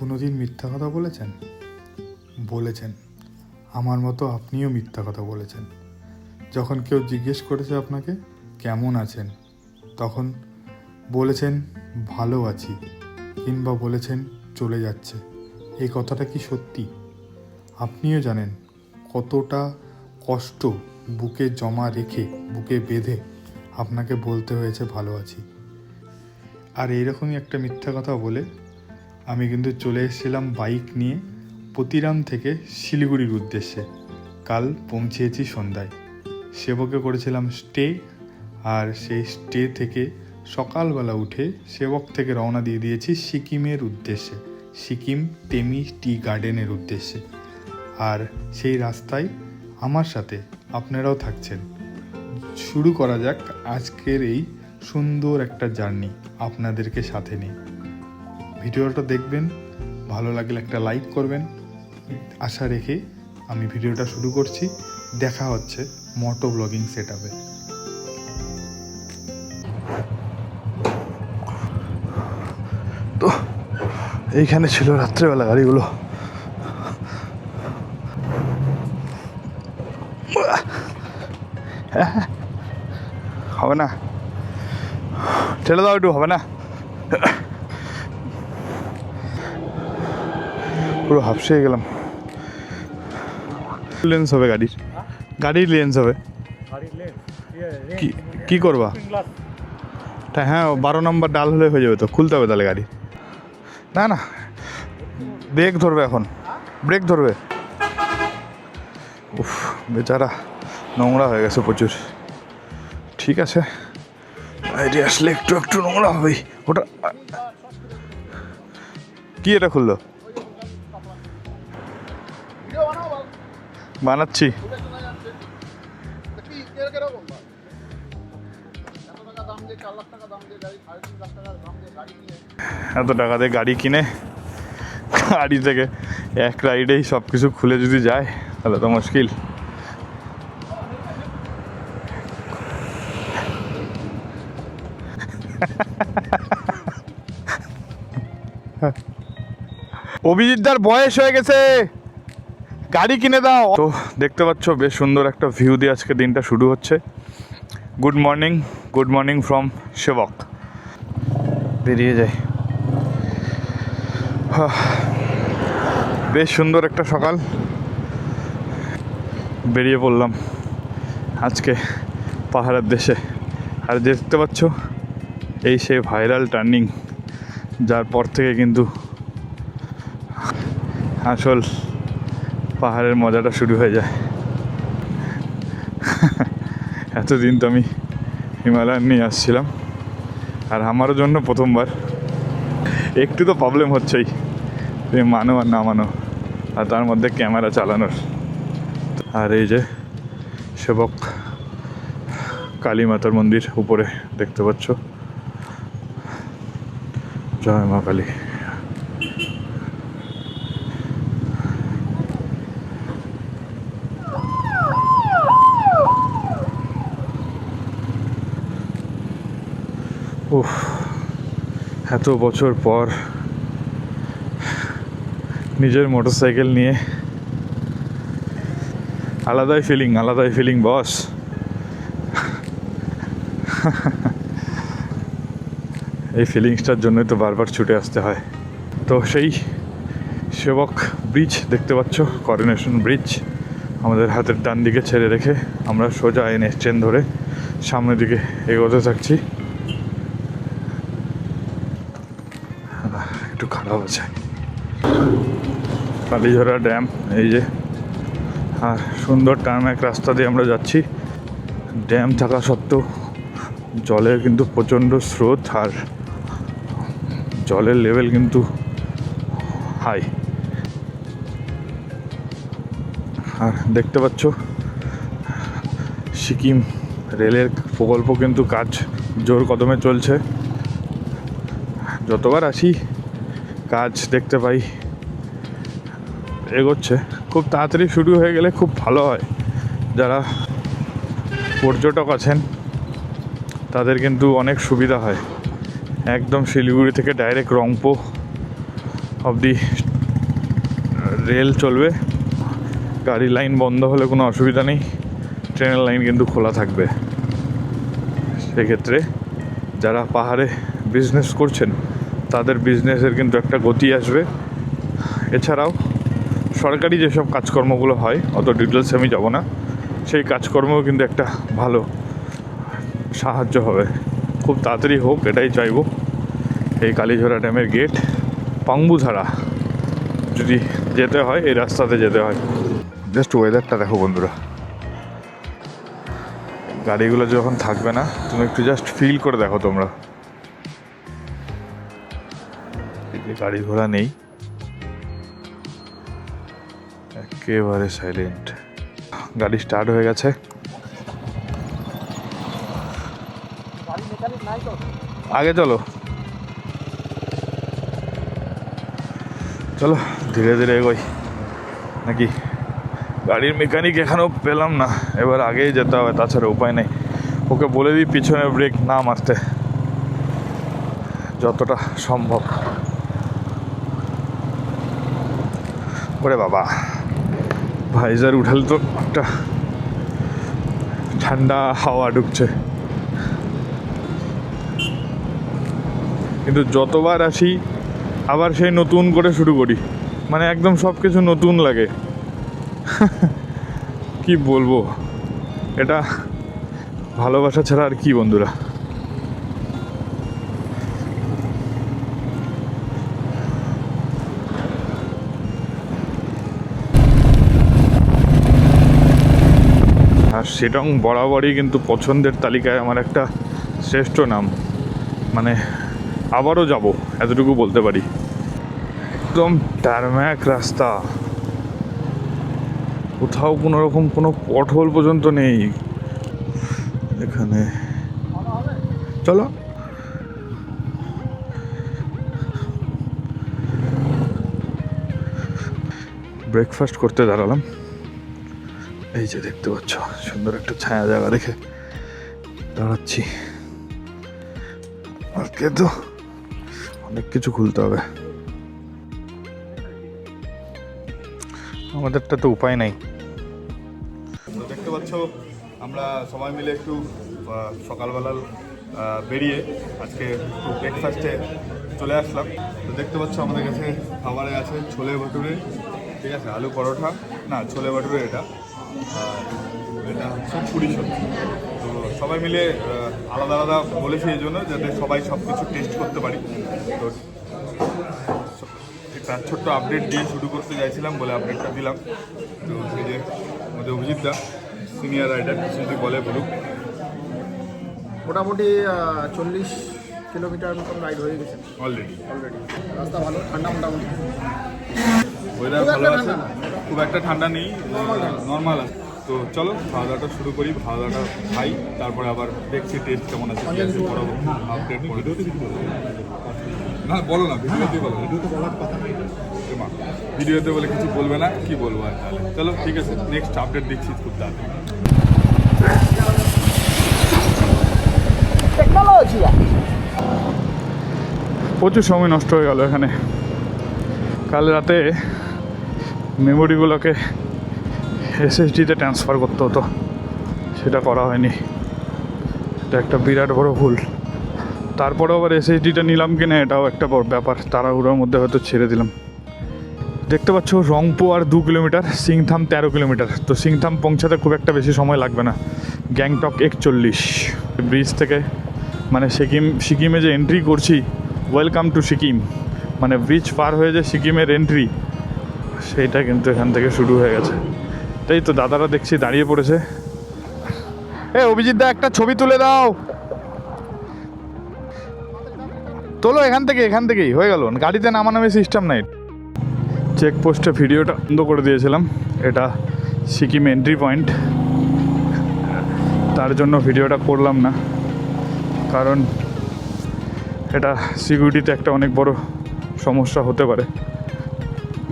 কোনোদিন মিথ্যা কথা বলেছেন? বলেছেন। আমার মতো আপনিও মিথ্যা কথা বলেছেন। যখন কেউ জিজ্ঞেস করেছে আপনাকে কেমন আছেন, তখন বলেছেন ভালো আছি, কিংবা বলেছেন চলে যাচ্ছে। এই কথাটা কি সত্যি? আপনিও জানেন কতটা কষ্ট বুকে জমা রেখে, বুকে বেঁধে আপনাকে বলতে হয়েছে ভালো আছি। আর এইরকমই একটা মিথ্যা কথা বলে আমি কিন্তু চলে এসেছিলাম বাইক নিয়ে পতিরাম থেকে শিলিগুড়ির উদ্দেশ্যে। কাল পৌঁছেছি সন্ধ্যায়। সেবকে করেছিলাম স্টে, আর সেই স্টে থেকে সকালবেলা উঠে সেবক থেকে রওনা দিয়ে দিয়েছি সিকিমের উদ্দেশ্যে, সিকিম টেমি টি গার্ডেনের উদ্দেশ্যে। আর সেই রাস্তায় আমার সাথে আপনারাও থাকছেন। শুরু করা যাক আজকের এই সুন্দর একটা জার্নি আপনাদেরকে সাথে নিয়ে। ভিডিওটা দেখবেন, ভালো লাগলে একটা লাইক করবেন আশা রেখে আমি ভিডিওটা শুরু করছি। দেখা হচ্ছে মোটো ব্লগিং সেটআপে। তো এইখানে ছিল রাত্রেবেলা গাড়িগুলো। হবে না, ঠেলে দাও একটু, হবে না। পুরো হাফসে গেলাম। লেন্স হবে গাড়ির লেন্স হবে। কি করবা? হ্যাঁ, 12 নম্বর ডাল হলে হয়ে যাবে। তো খুলতে হবে তাহলে গাড়ি। না ব্রেক ধরবে, এখন ব্রেক ধরবে। উফ, বেচারা নোংরা হয়ে গেছে প্রচুর। ঠিক আছে, বাইরে আসলে একটু একটু নোংরা হবেই। ওটা কি, এটা খুললো? বানাচ্ছি। এত টাকা দিয়ে গাড়ি কিনে গাড়ি থেকে এক রাইডেই সব কিছু খুলে যদি যায় তাহলে তো মুশকিল। অভিজিৎদার বয়স হয়ে গেছে, গাড়ি কিনে দাও। তো দেখতে পাচ্ছ বেশ সুন্দর একটা ভিউ দিয়ে আজকে দিনটা শুরু হচ্ছে। গুড মর্নিং ফ্রম সেবক। বেরিয়ে যাই। বেশ সুন্দর একটা সকাল, বেরিয়ে পড়লাম আজকে পাহাড়ের দেশে। আর দেখতে পাচ্ছ এই সেই ভাইরাল টার্নিং, যার পর থেকে কিন্তু আসল পাহাড়ের মজাটা শুরু হয়ে যায়। এতদিন তো আমি হিমালয়ান নিয়ে আসছিলাম, আর আমারও জন্য প্রথমবার। একটু তো প্রবলেম হচ্ছেই, তুমি মানো আর না মানো, আর তার মধ্যে ক্যামেরা চালানোর। আর এই যে সেবক কালী মাতার মন্দির উপরে দেখতে পাচ্ছ। জয় মা কালী। উফ, এত বছর পর নিজের মোটরসাইকেল নিয়ে আলাদাই ফিলিং বস। এই ফিলিংসটার জন্যই তো বারবার ছুটে আসতে হয়। তো সেই সেবক ব্রিজ দেখতে পাচ্ছ, করোনেশন ব্রিজ আমাদের হাতের ডান দিকে ছেড়ে রেখে আমরা সোজা NH ট্রেন ধরে সামনের দিকে এগোতে থাকছি। একটু খারাপ আছে। কালীঝরা ড্যাম এই যে, আর সুন্দর টার্মেক রাস্তা দিয়ে আমরা যাচ্ছি। ড্যাম থাকা সত্ত্বেও জলের কিন্তু প্রচণ্ড স্রোত, আর জলের লেভেল কিন্তু হাই। আর দেখতে পাচ্ছ সিকিম রেলের প্রকল্প কিন্তু কাজ জোর কদমে চলছে। যতবার আসি কাজ দেখতে পাই, এগোচ্ছে। খুব তাড়াতাড়ি শুরু হয়ে গেলে খুব ভালো হয়। যারা পর্যটক আছেন তাদের কিন্তু অনেক সুবিধা হয়। একদম শিলিগুড়ি থেকে ডাইরেক্ট রংপো অবধি রেল চলবে। গাড়ির লাইন বন্ধ হলে কোনো অসুবিধা নেই, ট্রেনের লাইন কিন্তু খোলা থাকবে। সেক্ষেত্রে যারা পাহাড়ে বিজনেস করছেন তাদের বিজনেসের কিন্তু একটা গতি আসবে। এছাড়াও সরকারি যেসব কাজকর্মগুলো হয়, অত ডিটেলসে আমি যাব না, সেই কাজকর্মও কিন্তু একটা ভালো সাহায্য হবে। খুব তাড়াতাড়ি হোক এটাই চাইবো। এই কালীঝোড়া ড্যামের গেট পাংবুধারা যদি যেতে হয় এই রাস্তাতে যেতে হয়। জাস্ট ওয়েদারটা দেখো বন্ধুরা, গাড়িগুলো যখন থাকবে না তুমি একটু জাস্ট ফিল করে দেখো তোমরা, এই যে গাড়ি ঘোড়া নেই, একেবারে সাইলেন্ট। গাড়ি স্টার্ট হয়ে গেছে। আগে চলো চলো ধীরে ধীরে এগোই নাকি। গাড়ির মেকানিক এখানেও পেলাম না, এবার আগেই যেতে হবে, তাছাড়া উপায় নেই। ওকে বলে দিই পিছনে ব্রেক না মারতে যতটা সম্ভব। ওরে বাবা, ভাইজার উঠালে তো একটা ঠান্ডা হাওয়া ঢুকছে। কিন্তু যতবার আসি আবার সেই নতুন করে শুরু করি, মানে একদম সব কিছু নতুন লাগে। কি বলবো, এটা ভালোবাসা ছাড়া আর কি বন্ধুরা। আর শিলং বরাবরই কিন্তু পছন্দের তালিকায় আমার একটা শ্রেষ্ঠ নাম, মানে আবারও যাব এতটুকু বলতে পারি। একদম টারম্যাক রাস্তা, কোথাও কোনো রকম কোনো পথহোল পর্যন্ত নেই এখানে। চলো ব্রেকফাস্ট করতে দাঁড়ালাম। এই যে দেখতে পাচ্ছ সুন্দর একটা ছায়া জায়গা দেখে দাঁড়াচ্ছি। আজকে তো অনেক কিছু খুলতে হবে, আমাদেরটা তো উপায় নাই। দেখতে পাচ্ছ আমরা সবাই মিলে একটু সকালবেলা বেরিয়ে আজকে একটু ব্রেকফাস্টে চলে আসলাম। তো দেখতে পাচ্ছ আমাদের কাছে খাবারে আছে ছোলে ভাটুরে, ঠিক আছে, আলু পরোটা না ছোলে ভাটুরে, এটা এটা হচ্ছে পুরি সবজি। তো সবাই মিলে আলাদা আলাদা বলেছি এই জন্য যাতে সবাই সব কিছু টেস্ট করতে পারি। তো একটা ছোট্ট আপডেট দিয়ে শুরু করতে চাইছিলাম বলে আপডেটটা দিলাম। তো সেই যে আমাদের অভিজিৎদা সিনিয়র রাইডার যদি বলে বলুক। মোটামুটি 40 কিলোমিটার মতন রাইড হয়ে গেছে অলরেডি। রাস্তা ভালো, ঠান্ডা মোটামুটি, ওয়েদার ভালো আছে, খুব একটা ঠান্ডা নেই, নর্মাল আছে। তো চলো খাওয়া দাওয়াটা শুরু করি, খাওয়া দাওয়াটা খাই, তারপরে আবার দেখছি টেস্ট কেমন আছে কি আছে বড় আপডেট করে। না বলো না, ভিডিওতে বলো, ভিডিওতে বলার কথা নাই, ভিডিওতে বলে কিছু বলবে না, কি বলবো আর তাহলে। চলো ঠিক আছে, নেক্সট আপডেট দিচ্ছি খুব তাড়াতাড়ি। প্রচুর সময় নষ্ট হয়ে গেল এখানে। কাল রাতে মেমোরিগুলোকে এসএসডিতে ট্রান্সফার করতে হতো, সেটা করা হয়নি। এটা একটা বিরাট বড় ভুল। তারপরেও আবার এসএসডিটা নিলাম কিনা এটাও একটা বড় ব্যাপার, তাড়াহুড়োর মধ্যে হয়তো ছেড়ে দিলাম। দেখতে পাচ্ছ রংপো আর 2 কিলোমিটার, সিংথাম 13 কিলোমিটার। তো সিংথাম পৌঁছাতে খুব একটা বেশি সময় লাগবে না। গ্যাংটক 41। ব্রিজ থেকে মানে সিকিমে যে এন্ট্রি করছি, ওয়েলকাম টু সিকিম, মানে ব্রিজ পার হয়ে যে সিকিমের এন্ট্রি, সেইটা কিন্তু এখান থেকে শুরু হয়ে গেছে। তাই তো দাদারা দেখছি দাঁড়িয়ে পড়েছে। অভিজিৎ দা একটা ছবি তুলে দাও, তোলো এখান থেকেই হয়ে গেল। গাড়িতে নামানামি সিস্টেম নাই। চেকপোস্টে ভিডিওটা বন্ধ করে দিয়েছিলাম, এটা সিকিম এন্ট্রি পয়েন্ট, তার জন্য ভিডিওটা করলাম না, কারণ এটা সিকিউরিটিতে একটা অনেক বড় সমস্যা হতে পারে।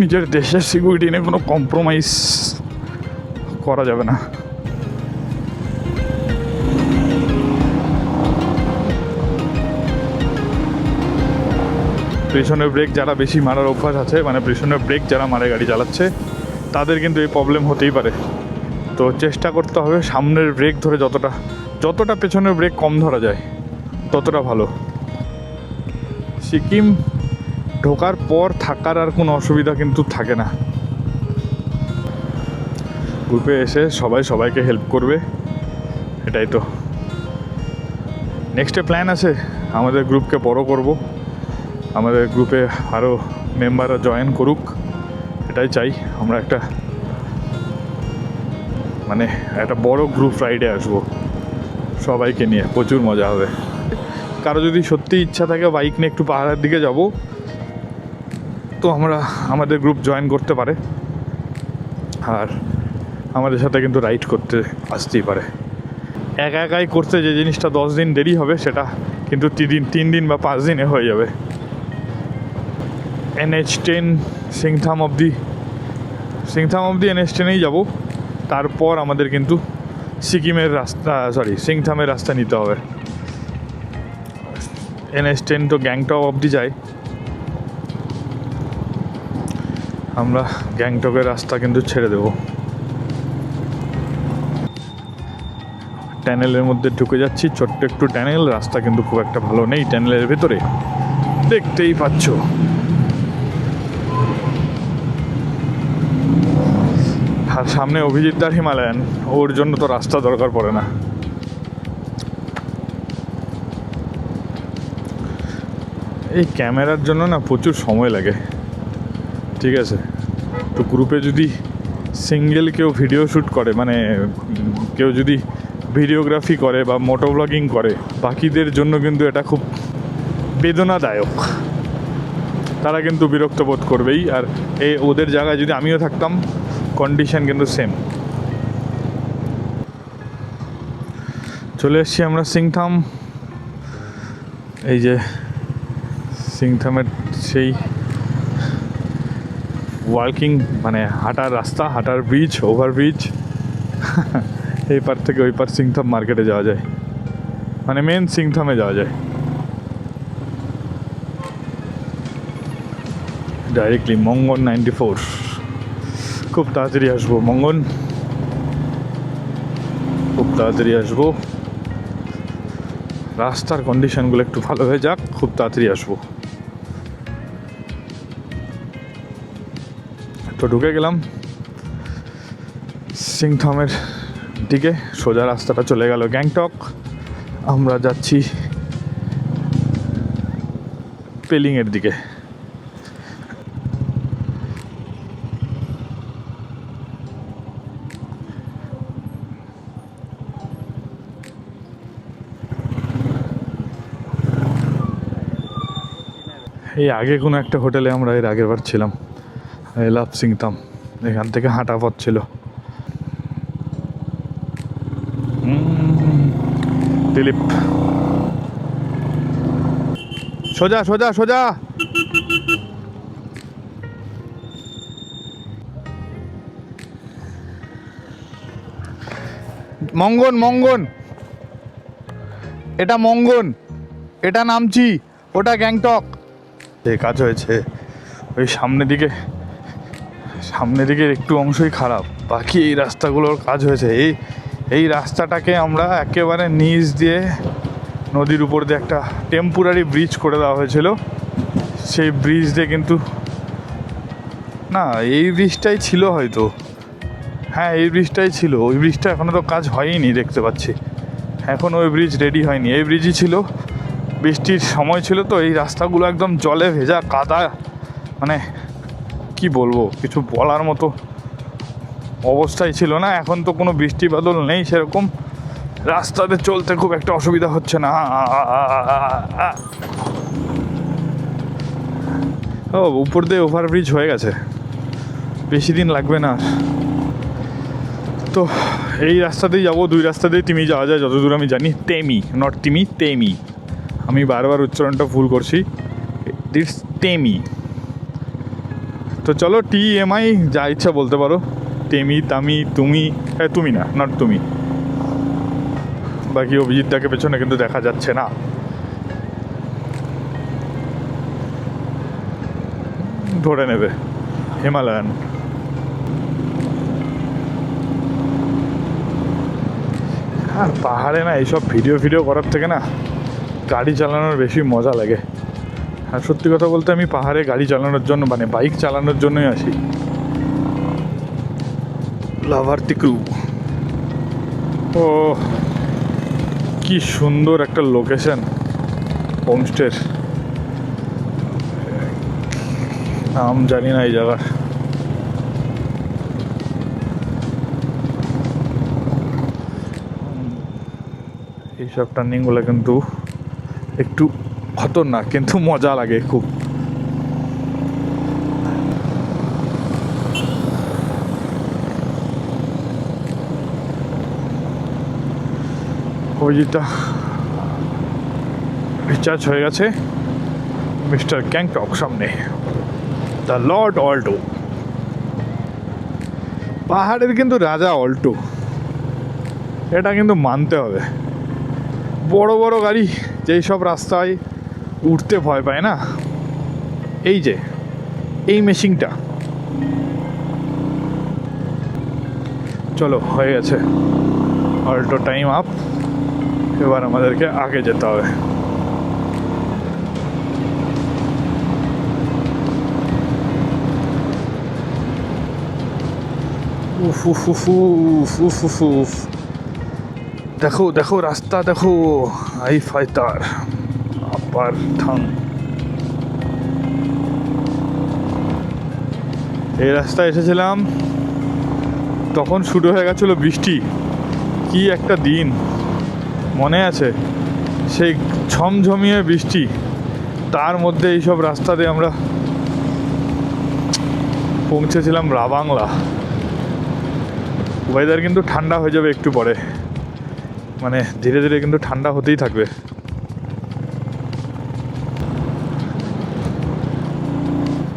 নিজের দেশের সিকিউরিটি নিয়ে কোনো কম্প্রোমাইজ করা যাবে না। পেছনের ব্রেক যারা বেশি মারার অভ্যাস আছে, মানে পেছনের ব্রেক যারা মারে গাড়ি চালাচ্ছে, তাদের কিন্তু এই প্রবলেম হতেই পারে। তো চেষ্টা করতে হবে সামনের ব্রেক ধরে যতটা পেছনের ব্রেক কম ধরা যায় ততটা ভালো। সিকিম ঢোকার পর থাকার আর কোনো অসুবিধা কিন্তু থাকে না। গ্রুপে এসে সবাই সবাইকে হেল্প করবে, এটাই তো। নেক্সটে প্ল্যান আছে আমাদের গ্রুপকে বড় করব, আমাদের গ্রুপে আরও মেম্বাররা জয়েন করুক, এটাই চাই। আমরা একটা বড় গ্রুপ রাইডে আসবো সবাইকে নিয়ে, প্রচুর মজা হবে। কারো যদি সত্যি ইচ্ছা থাকে বাইক নিয়ে একটু পাহাড়ের দিকে যাব, তো আমাদের গ্রুপ জয়েন করতে পারে, আর আমাদের সাথে কিন্তু রাইড করতে আসতেই পারে। একাই করতে যে জিনিসটা 10 দিন দেরি হবে, সেটা কিন্তু 3 দিন বা 5 দিনে হয়ে যাবে। NH10 সিংথাম অবধি NH10এই যাব, তারপর আমাদের কিন্তু সিংথামের রাস্তা নিতে হবে। NH10 তো গ্যাংটক অবধি যায়, আমরা গ্যাংটকের রাস্তা কিন্তু ছেড়ে দেব। ট্যানেলের মধ্যে ঢুকে যাচ্ছি, ছোট্ট একটু ট্যানেল, রাস্তা কিন্তু খুব একটা ভালো নেই ট্যানেলের ভেতরে, দেখতেই পাচ্ছ। আর সামনে অভিজিৎদার হিমালয়ান, ওর জন্য তো রাস্তা দরকার পড়ে না। এই ক্যামেরার জন্য না প্রচুর সময় লাগে, ঠিক আছে? তো গ্রুপে যদি সিঙ্গেল কেউ ভিডিও শ্যুট করে, মানে কেউ যদি ভিডিওগ্রাফি করে বা মোটো ব্লগিং করে, বাকিদের জন্য কিন্তু এটা খুব বেদনাদায়ক। তারা কিন্তু বিরক্ত বোধ করবেই। আর ওদের জায়গায় যদি আমিও থাকতাম, কন্ডিশন কিন্তু সেম। চলে এসছি আমরা সিংথাম। এই যে সিংথামের সেই ওয়াকিং, মানে হাঁটার রাস্তা, হাঁটার ব্রিজ, ওভারব্রিজ। এই পার থেকে ওই পার সিংথাম মার্কেটে যাওয়া যায়, মানে মেন সিংথামে যাওয়া যায় ডাইরেক্টলি। মঙ্গন 94, খুব তাড়াতাড়ি আসবো মঙ্গন, খুব তাড়াতাড়ি আসবো। রাস্তার কন্ডিশনগুলো একটু ভালো হয়ে যাক, খুব তাড়াতাড়ি আসবো। তো ঢুকে গেলাম সিংথামের দিকে, সোজা রাস্তাটা চলে গেল গ্যাংটক। আমরা যাচ্ছি পেলিংয়ের দিকে। এই আগে কোনো একটা হোটেলে আমরা এর আগের বার ছিলাম, লাভ সিংথাম, এখান থেকে হাঁটা পথ ছিল। দিলীপ, সোজা সোজা সোজা। মঙ্গন, এটা মঙ্গন, এটা নামছি, ওটা গ্যাংটক। এই কাজ হয়েছে ওই সামনের দিকে একটু অংশই খারাপ, বাকি এই রাস্তাগুলোর কাজ হয়েছে। এই রাস্তাটাকে আমরা একেবারে নিচ দিয়ে নদীর উপর দিয়ে একটা টেম্পোরারি ব্রিজ করে দেওয়া হয়েছিল। সেই ব্রিজ দিয়ে কিন্তু না, এই ব্রিজটাই ছিল হয়তো, হ্যাঁ এই ব্রিজটাই ছিল। ওই ব্রিজটা এখনও তো কাজ হয়নি দেখতে পাচ্ছি, এখন ওই ব্রিজ রেডি হয়নি। এই ব্রিজই ছিল, বৃষ্টির সময় ছিল তো এই রাস্তাগুলো একদম জলে ভেজা, কাদা, মানে কি বলবো, কিছু বলার মতো অবস্থায় ছিল না। এখন তো কোনো বৃষ্টি বাদল নেই সেরকম, রাস্তাতে চলতে খুব একটা অসুবিধা হচ্ছে না। ও উপর দিয়ে ওভারব্রিজ হয়ে গেছে, বেশি দিন লাগবে না। তো এই রাস্তাতেই যাবো, 2 রাস্তাতেই তিমি যাওয়া যায় যতদূর আমি জানি। তেমি, আমি বারবার উচ্চারণটা ভুল করছি, ইটস তেমি। তো চলো TMI, যা ইচ্ছা বলতে পারো, তেমি, তামি, তুমি না, নট তুমি। বাকি অভিজিৎদাকে পেছনে কিন্তু দেখা যাচ্ছে না। ধরে নেবে হিমালয়ান। আর পাহাড়ে না এইসব ভিডিও করার থেকে না গাড়ি চালানোর বেশি মজা লাগে। আর সত্যি কথা বলতে আমি পাহাড়ে গাড়ি চালানোর জন্য মানে বাইক চালানোর জন্যই আসি। লাভার্তি ক্রু, ও কি সুন্দর একটা লোকেশন হোমস্টের, নাম জানি না এই জায়গার। এইসব টার্নিংগুলো কিন্তু একটু খতরনাক, কিন্তু মজা লাগে খুব। ওইটা রিচার্জ হয়ে গেছে মিস্টার গ্যাংটক সামনে, দ্য লর্ড অল্টো। পাহাড়ের কিন্তু রাজা অল্টো, এটা কিন্তু মানতে হবে। বড় বড় গাড়ি যেই সব রাস্তায় উঠতে ভয় পায় না, এই যে এই মেশিনটা, চলো হয়ে গেছে অল্টো টাইম আপ। এবার আমাদেরকে আগে যেতে হবে। উফ উফ উফ উফ উফ উফ উফ, দেখো দেখো রাস্তা দেখো, আই ফাইটার আপার ঠাং। এই রাস্তায় এসেছিলাম তখন শুরু হয়ে গেছিল বৃষ্টি। কি একটা দিন মনে আছে, সেই ঝমঝমিয়ে বৃষ্টি, তার মধ্যে এইসব রাস্তা দিয়ে আমরা পৌঁছেছিলাম রাবাংলা। ওয়েদার কিন্তু ঠান্ডা হয়ে যাবে একটু পরে, মানে ধীরে ধীরে কিন্তু ঠান্ডা হতেই থাকবে।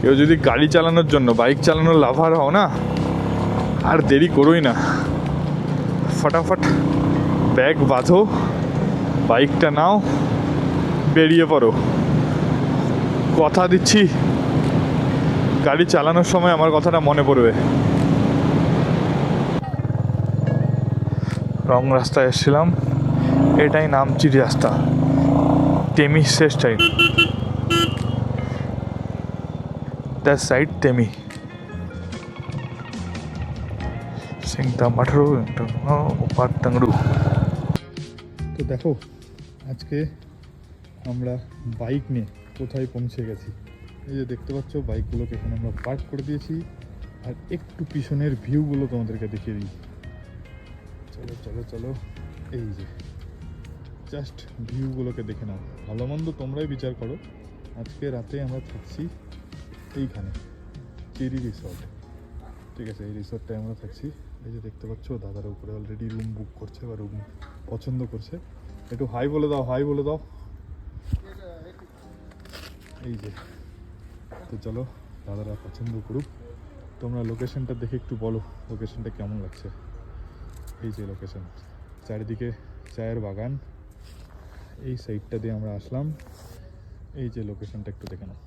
কেউ যদি গাড়ি চালানোর জন্য, বাইক চালানোর লাভার হও না, আর দেরি করোই না, ফটাফট ব্যাগ বাঁধো, বাইকটা নাও, বেরিয়ে পড়ো। কথা দিচ্ছি গাড়ি চালানোর সময় আমার কথাটা মনে পড়বে। রং রাস্তায় এসেছিলাম, এটাই নামচির রাস্তা, তেমি শেষ টাইম, দ্যাট সাইড তেমি সিংটা মাঠরো ওপার টাংরু। তো দেখো আজকে আমরা বাইক নিয়ে কোথায় পৌঁছে গেছি। এই যে দেখতে পাচ্ছ বাইকগুলোকে এখানে আমরা পার্ক করে দিয়েছি, আর একটু পিছনের ভিউগুলো তোমাদেরকে দেখিয়ে দিই। চলো চলো চলো, এই যে জাস্ট ভিউগুলোকে দেখে নাও, ভালো মন্দ তোমরাই বিচার করো। আজকে রাতে আমরা থাকছি এইখানে চেরি রিসর্ট, ঠিক আছে, এই রিসর্টটায় আমরা থাকছি। এই যে দেখতে পাচ্ছ দাদার উপরে অলরেডি রুম বুক করছে বা রুম পছন্দ করছে। একটু হাই বলে দাও, হাই বলে দাও। এই যে, তো চলো দাদারা পছন্দ করুক, তোমরা লোকেশনটা দেখে একটু বলো লোকেশনটা কেমন লাগছে। এই যে লোকেশন, চারিদিকে চায়ের বাগান, এই সাইডটা দিয়ে আমরা আসলাম। এই যে লোকেশনটা একটু দেখে নাও।